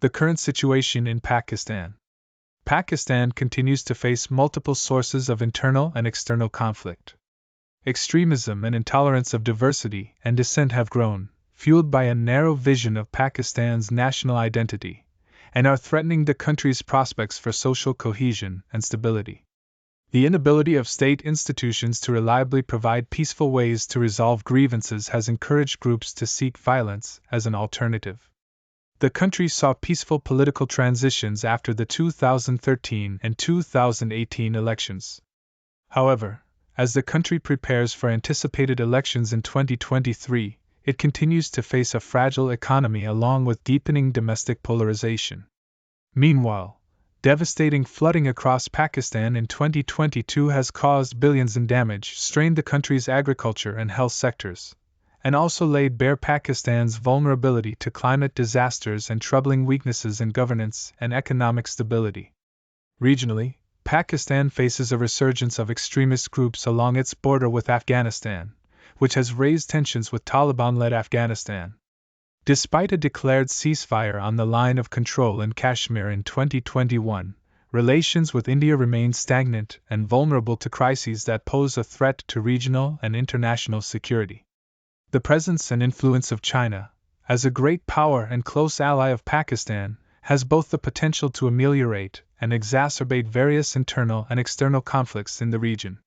The current situation in Pakistan. Pakistan continues to face multiple sources of internal and external conflict. Extremism and intolerance of diversity and dissent have grown, fueled by a narrow vision of Pakistan's national identity, and are threatening the country's prospects for social cohesion and stability. The inability of state institutions to reliably provide peaceful ways to resolve grievances has encouraged groups to seek violence as an alternative. The country saw peaceful political transitions after the 2013 and 2018 elections. However, as the country prepares for anticipated elections in 2023, it continues to face a fragile economy along with deepening domestic polarization. Meanwhile, devastating flooding across Pakistan in 2022 has caused billions in damage, strained the country's agriculture and health sectors, and also laid bare Pakistan's vulnerability to climate disasters and troubling weaknesses in governance and economic stability. Regionally, Pakistan faces a resurgence of extremist groups along its border with Afghanistan, which has raised tensions with Taliban-led Afghanistan. Despite a declared ceasefire on the line of control in Kashmir in 2021, relations with India remain stagnant and vulnerable to crises that pose a threat to regional and international security. The presence and influence of China, as a great power and close ally of Pakistan, has both the potential to ameliorate and exacerbate various internal and external conflicts in the region.